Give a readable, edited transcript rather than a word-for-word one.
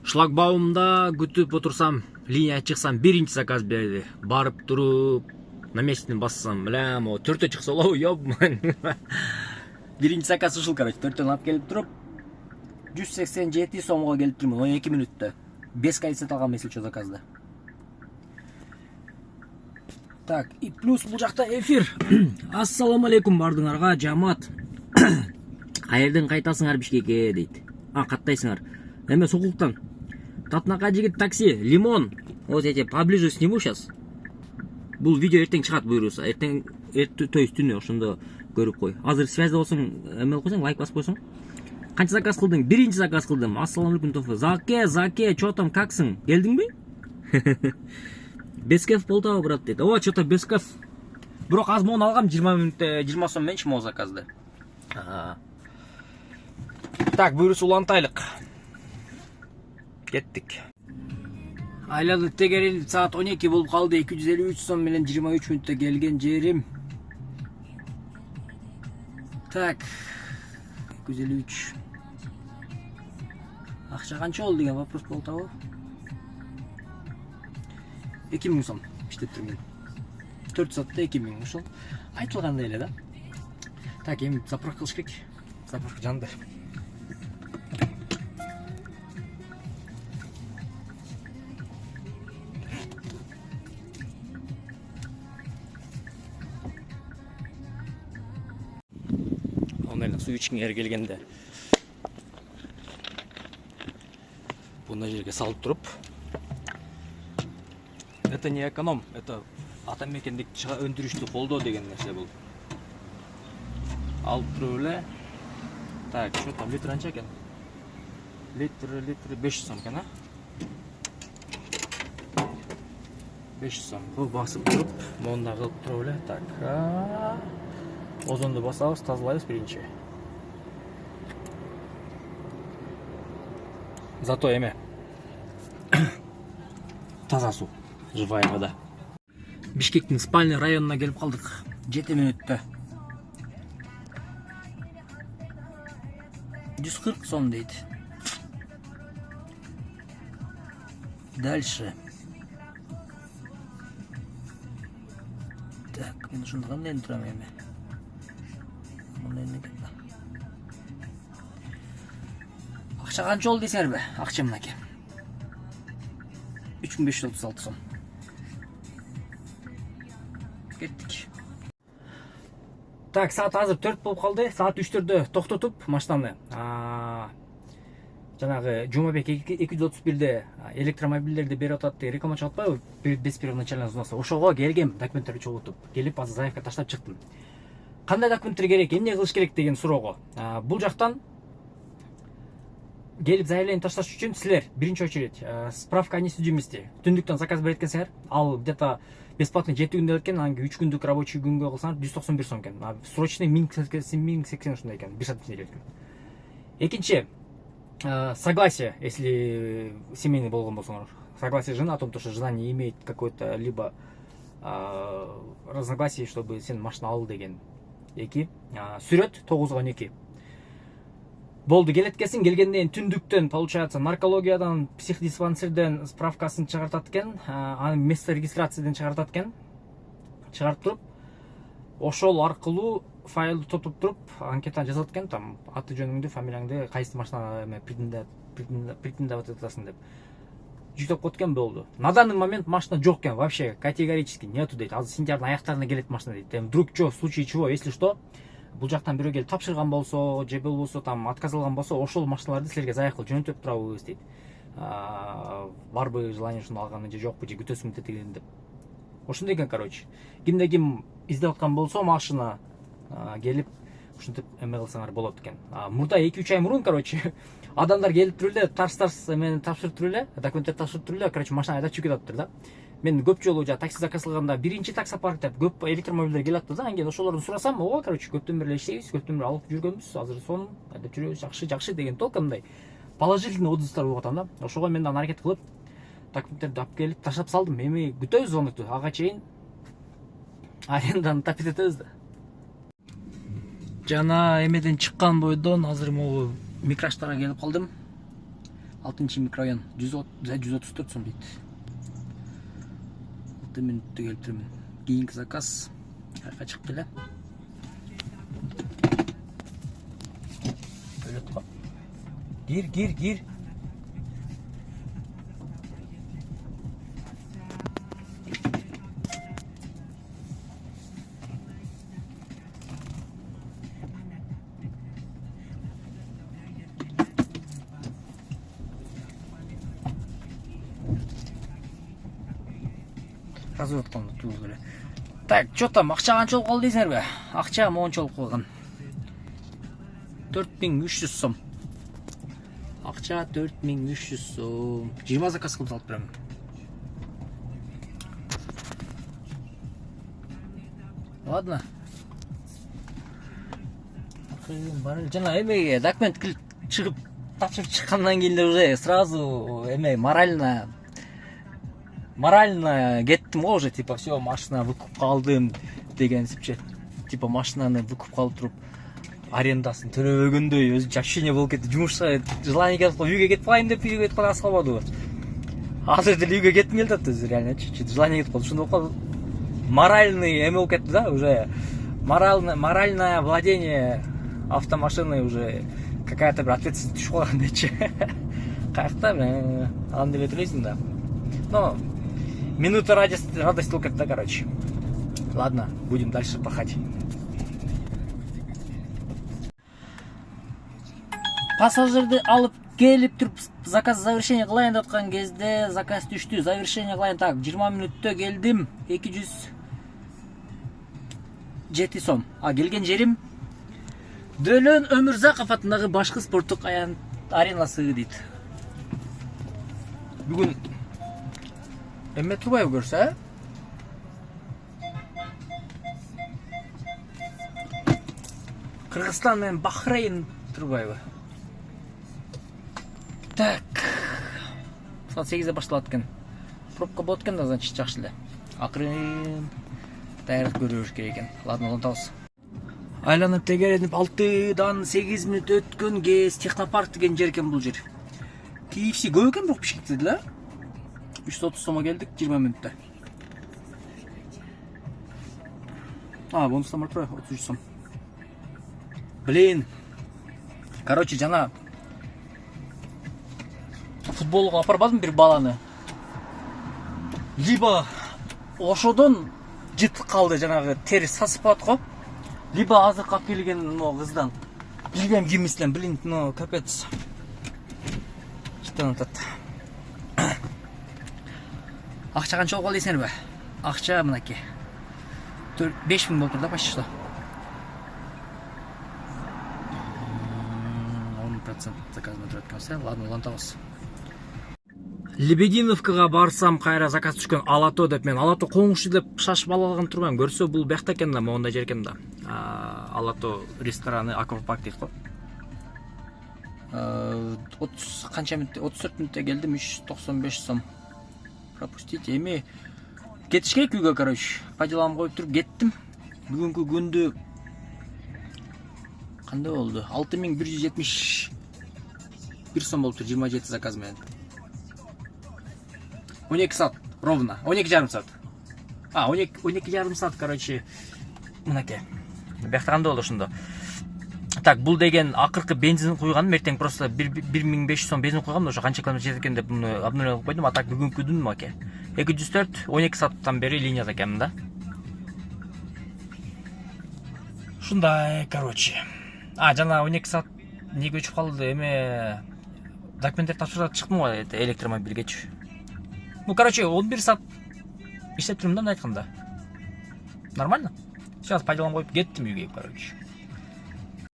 Шлагбаумда күтүп отурсам, линия чыксам, биринчи заказ берди. Барып туруп, наместин бассам, билем, о төртө чыкса болобу, ёбман. Биринчи заказ ушул, короче, төртөн алып келип туруп, 187 сомго келип турмун, 12 мүнөттө. 5 кайсет алгам эсилчү заказда. Так, и плюс бул жакта эфир. Ассаламу алейкум бардыңарга, жамаат. Каерден кайтасыңар Бишкекке дейт. Каттайсыңар. Эме Сокулуктан. Татнака жигит такси, лимон. Вот эти поближе сниму сейчас. Бул видео эртең чыгат буйруса. Эртең түнү ошондо көрүп кой. Азыр связьда болсоң, эме койсоң, лайк басып койсоң. Канча заказ кылдың? Биринчи заказ кылдым. Ассаламу алейкум тофу. Заке, чо там, каксың? Келдиңби? Бескеф болтабы, брат дейт. О, чо-то Бескеф. Бирок аз мону алгам 20 мүнөттө, 20 сом менчи могу заказды. Так, буйрусу улантайлык. Кеттик. Айлады тегерил саат 12 болуп калды. 253 сом менен 23 мүнөттө келген жерим. Так. 253. Акча канча болду деген вопрос болтабы? 2000 сом иштеп турмун. 4 саатта 2000 ошол. Айтылгандай эле да. Так, эми заправка кылыш керек. Заправка жанында. Ондай суу ичкиңер келгенде bunday жерге салып туруп, это не эконом, это атамекендик өндүрүштү колдоо деген нерсе бул. Алып туруп эле. Так, что там литр анча экен? Литр 500 сом экен, 500 сом. Бул басып туруп, монда кылып туруп эле. Так. Озонду басабыз, тазалайбыз биринчи. Зато эме таза суу, живая вода. Бишкектин спальный районуна келип калдык. 7 мүнөттө. 140 сом дейт. Дальше. Так, мен ушунда кандай турам эми? Акча канча болду дейсиңерби? Акча мынакей. 3536 сом. Кеттик. Так, саат азыр 4 болуп калды. Саат 3-төрдө токтотуп машинаны. Жанагы Жумабек 231де электромобилдерди берип атат деген реклама чыгып атпайбы? Без первоначального взноса. Ошого келгем, документтерди чогултуп. Келип азыр заявка таштап чыктым. Кандай документтер керек, эмне кылыш керек деген суроого. Бул жактан келип заявление ташташ үчүн силер биринчи очередь справка о несудимости. Түндүктөн заказ берет экенсиңер. Ал где-то бесплатный 7 күндө экен, анан 3 күндүк рабочий күнгө кылсаңар 191 сом экен. Срочный 1080 ушундай экен, 1 саат ичинде экен. Экинчи, согласие, если семейный болгон болсоңор. Согласие жены о том, что жена не имеет какой-то либо разногласий, чтобы сен машина ал деген. 2. Сүрөт 912. Болду, келет экенсиң, келгенден түндүктөн получается наркологиядан, психдиспансерден справкасын чыгартат экен, анын место регистрациядан чыгартат экен. Чыгарып туруп, ошол аркылуу файлды тотуп туруп, анкетаны жазат экен, там аты жөнүңдү, фамилияңды, кайсы машина претендовать этасың деп. Жүктөп коет экен, болду. На данный момент машина жок экен, вообще категорически нету дейт. Азыр сентябрдын аяктарына келет машина дейт. Вдруг что, в случае чего, если что, бул жактан бирөө келип тапшырган болсо, же болбосо там отказалган болсо, ошол машиналарды силерге заявка жөнөтүп турабыз дейт. Барбы желание ушуну алганы же жокпу, же күтөсүңбү деген деп. Ошондой экен, короче. Кимде ким издеп аткан болсо машина келип ушинтип эме кылсаңар болот экен. Мурда 2-3 ай мурун, короче, адамдар келип туруп эле, тарс эмени тапшырып туруп эле, документтер тапшырып туруп эле, короче, машина айдап чыгып атыптыр да. Мен көп жолу такси заказ кылганда биринчи таксопарк деп көп электромобилдер келип атты да. Анан ошолордун сурасам, ооба, короче, көптөн бери иштейбиз, көптөн бери алып жүргөнбүз, азыр сонун айдап жүрөбүз, жакшы деген толкомдай положительный отзывдар болуп атам да. Ошого мен аны аракет кылып, документтерди алып келип таштап салдым. Эми күтөбүз звонокду, ага чейин аренданы тапит этебиз да. Жана эмеден чыккан бойдон азыр могу микраштарга келип калдым. 6 микрорайон 134 сом дейт. 6 минутта келип турмун. Кийинки заказ кайка чыгып келе. Gir. Разводканы туз эле. Так, что там, акча канча болуп калды дейсиңерби? Акча монча болуп калган. 4300 сом. Акча 4300 сом. 20 заказ кылып алып берем. Ладно. Жана эмеге документ килип чыгып тапшырып чыккандан кийин уже сразу эме морально кеттим го уже, типа все, машина выкупка алдым деген сипче. Типа машинаны выкупка алып туруп арендасын төлөбөгөндөй өзүнчө ощущение болуп кетти. Жумушка желание келип калып, үйгө кетип калайын деп үйгө кетип калган калбадыбы. Азыр деле үйгө кетким келип атты реально, чуть-чуть желание кетип калды. Ошондой болуп калды. Моральный эме болуп кетти да, уже моральное владение автомашиной уже какая-то бір ответственность түшүп калгандайчы. Каякта аны деле төлөйсүң да. Но минута радости болуп кетти да, короче. Ладно, будем дальше пахать. Пассажирди алып келип туруп заказ завершение кылайын деп аткан кезде заказ түштү. Завершение кылайын, так, 20 мүнөттө келдим. 207 сом. Келген жерим Дөлөн Өмүрзаков атындагы башкы спорттук аренасы дейт. Бүгүн эме турбайбы көрсө, Кыргызстан менен Бахрейн турбайбы. Так. Саат 8-де башталат экен. Пробка болот экен да, значит, жакшы эле. Акырын даярдык көрүш керек экен. Ладно, улантабыз. Айланып тегеренип 6-дан 8 мүнөт өткөн кез Технопарк деген жер экен бул жер. KFC көп экен, бирок бишкекте деле. 330 сомго келдик 20 мүнөттө. Бонустан бар турбай, 33 сом. Блин. Короче, жана футболго апарбадым бир баланы. Либо ошодон жытып калды, жанагы тери сасып калат го. Либо азыр кап келген кыздан. Билбейм кимисинен, блин, капец. Чыттан атат. Акча канча болуп калды дейсиңерби? Акча мынакей. 5000 болуп турду да, почти что. 10% заказына турат экенбиз. Ладно, улантабыз. Лебединовкага барсам, кайра заказ түшкөн Алато деп, мен Алато коңушу деп шашып алган турбайм. Көрсө бул бакта экен да, мондай жер экен да. Алато рестораны, аквапарк дейт го. 30 канча мүнөттө, 34 мүнөттө келдим, 395 сом. Пропустите, эми кетиш керек үйгө, короче. По делам коюп туруп кеттим. Бүгүнкү күндө кандай болду? 6171 сом болуптур, 27 заказ менен. 12 саат ровно, 12,5 саат. 12,5 саат, короче, мынакей. Бакта кандай болду ошондо. Так, бул деген акыркы бензин куйган, эртең просто 1500 сом бензин куйган, ошо канча километр жетет экен деп муну обновление кылып койдум. А так бүгүнкү күн маке. 204, 12 сааттан бери линияда экенмин да. Ушундай, короче. Жана 12 саат неге өчүп калды, эме документтер тапшырып чыктым го, электромобилгечи. Короче, 11 саат иштеп турмун да, айтканда. Нормально. Сейчас по делам коюп кеттим үйгө, короче.